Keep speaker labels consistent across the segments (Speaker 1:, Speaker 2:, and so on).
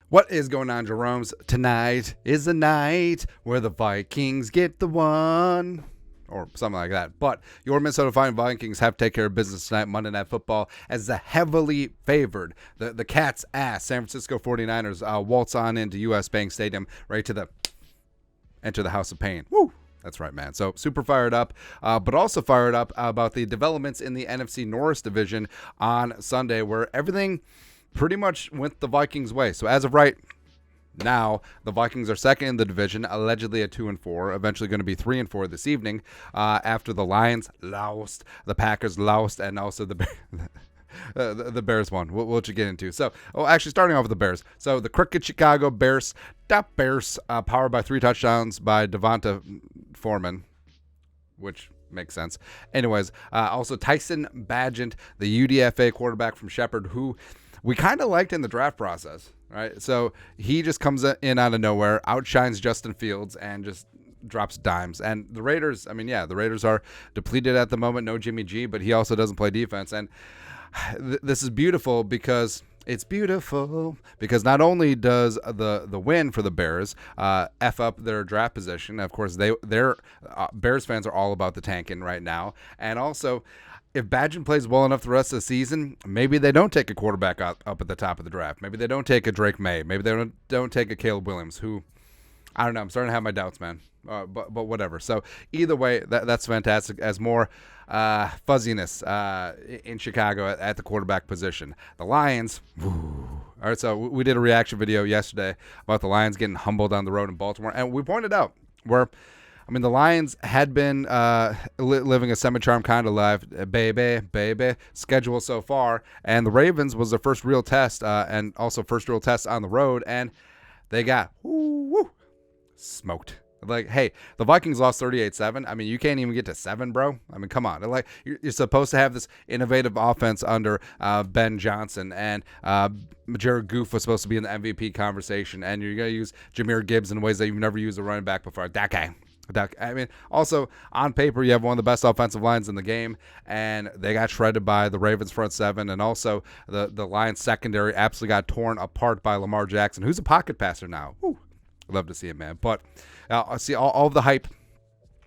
Speaker 1: What is going on, Jerome's? Tonight is the night where the Vikings get the one. Or something like that. But your Minnesota Vikings have to take care of business tonight, Monday Night Football, as the heavily favored, the cat's ass, San Francisco 49ers waltz on into U.S. Bank Stadium, right to enter the House of Pain. Woo! That's right, man. So super fired up, but also fired up about the developments in the NFC North division on Sunday, where everything pretty much went the Vikings' way. So as of right now, the Vikings are second in the division, allegedly at 2-4. Eventually going to be 3-4 this evening. After the Lions lost, the Packers lost, and also the Bears won. What you get into? So, actually, starting off with the Bears. So the Crooked Chicago Bears, powered by 3 touchdowns by Devonta Foreman, which makes sense. Anyways, also Tyson Bagent, the UDFA quarterback from Shepherd, who we kind of liked in the draft process, right? So he just comes in out of nowhere, outshines Justin Fields, and just drops dimes. And the Raiders, the Raiders are depleted at the moment. No Jimmy G, but he also doesn't play defense. And this is beautiful because not only does the win for the Bears F up their draft position. Of course, they're Bears fans are all about the tanking right now. And also, if Bagent plays well enough the rest of the season, maybe they don't take a quarterback up at the top of the draft. Maybe they don't take a Drake May. Maybe they don't take a Caleb Williams, who, I don't know. I'm starting to have my doubts, man. But whatever. So either way, that's fantastic. As more fuzziness in Chicago at the quarterback position. The Lions. Woo. All right, so we did a reaction video yesterday about the Lions getting humbled on the road in Baltimore, and we pointed out where, the Lions had been living a semi-charmed kind of life, baby, schedule so far, and the Ravens was their first real test, and also first real test on the road, and they got smoked. Like, hey, the Vikings lost 38-7. You can't even get to 7, bro. Come on. Like, you're supposed to have this innovative offense under Ben Johnson, and Jared Goff was supposed to be in the MVP conversation, and you're going to use Jahmyr Gibbs in ways that you've never used a running back before. That guy. Also, on paper, you have one of the best offensive lines in the game, and they got shredded by the Ravens front 7, and also the Lions secondary absolutely got torn apart by Lamar Jackson, who's a pocket passer now. Woo. Love to see it, man. But I see all of the hype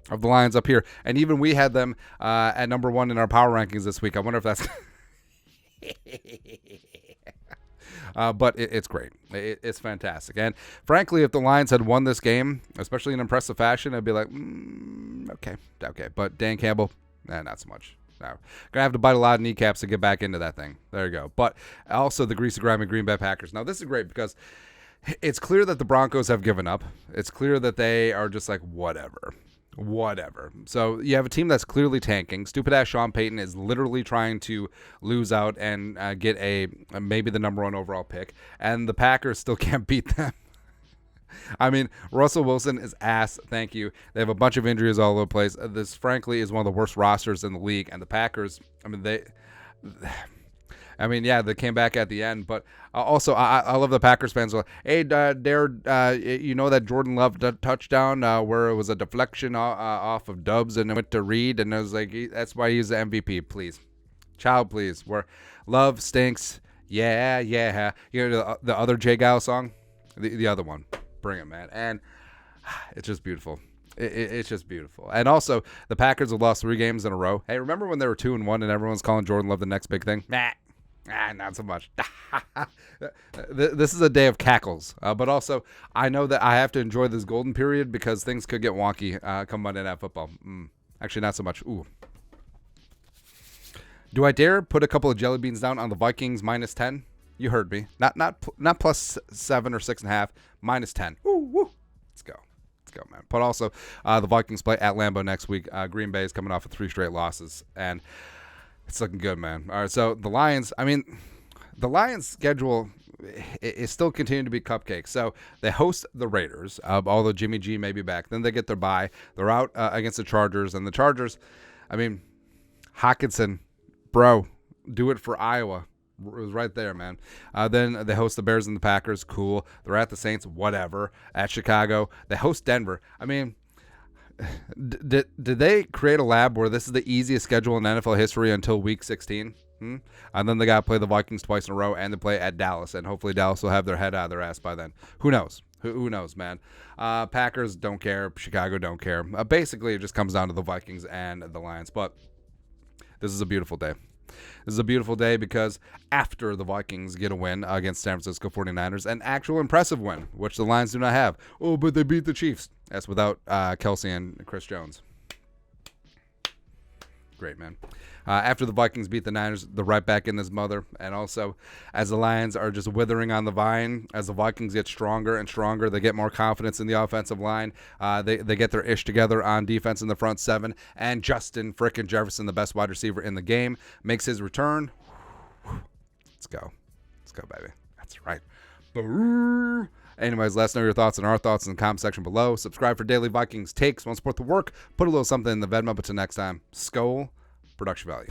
Speaker 1: of the Lions up here, and even we had them at number 1 in our power rankings this week. I wonder if that's but it's great. It's fantastic. And frankly, if the Lions had won this game, especially in impressive fashion, I'd be like, okay. But Dan Campbell, not so much. No. Going to have to bite a lot of kneecaps to get back into that thing. There you go. But also the greasy, grimy Green Bay Packers. Now, this is great because it's clear that the Broncos have given up. It's clear that they are just like, whatever. So you have a team that's clearly tanking. Stupid-ass Sean Payton is literally trying to lose out and get maybe the number 1 overall pick. And the Packers still can't beat them. Russell Wilson is ass. Thank you. They have a bunch of injuries all over the place. This, frankly, is one of the worst rosters in the league. And the Packers, they came back at the end, but also I love the Packers fans. Hey, you know that Jordan Love touchdown where it was a deflection off of Dubs and it went to Reed, and it was like, that's why he's the MVP, please. Child, please. Where Love stinks. Yeah. You know the other Jay Gao song? The other one. Bring it, man. And it's just beautiful. It's just beautiful. And also, the Packers have lost 3 games in a row. Hey, remember when they were 2-1 and everyone's calling Jordan Love the next big thing? Not so much. This is a day of cackles. But also, I know that I have to enjoy this golden period because things could get wonky come Monday Night Football. Actually, not so much. Ooh. Do I dare put a couple of jelly beans down on the Vikings minus 10? You heard me. Not plus 7 or 6.5. Minus 10. Woo. Let's go, man. But also, the Vikings play at Lambeau next week. Green Bay is coming off of 3 straight losses, and it's looking good, man. All right, so the Lions, the Lions' schedule is still continuing to be cupcakes. So they host the Raiders, although Jimmy G may be back. Then they get their bye. They're out against the Chargers, and the Chargers, Hockenson, bro, do it for Iowa. It was right there, man. Then they host the Bears and the Packers. Cool. They're at the Saints. Whatever. At Chicago. They host Denver. Did they create a lab where this is the easiest schedule in NFL history until week 16? And then they got to play the Vikings twice in a row, and they play at Dallas, and hopefully Dallas will have their head out of their ass by then. Who knows? Who knows, man? Packers don't care. Chicago don't care. Basically, it just comes down to the Vikings and the Lions. But this is a beautiful day. This is a beautiful day because after the Vikings get a win against San Francisco 49ers, an actual impressive win, which the Lions do not have. Oh, but they beat the Chiefs. That's without Kelsey and Chris Jones. Great, man. After the Vikings beat the Niners, they're right back in this mother. And also, as the Lions are just withering on the vine, as the Vikings get stronger and stronger, they get more confidence in the offensive line. They get their ish together on defense in the front seven. And Justin frickin' Jefferson, the best wide receiver in the game, makes his return. Let's go. Let's go, baby. That's right. Anyways, let us know your thoughts and our thoughts in the comment section below. Subscribe for daily Vikings takes. Want to support the work? Put a little something in the Venmo. But till next time, Skol, production value.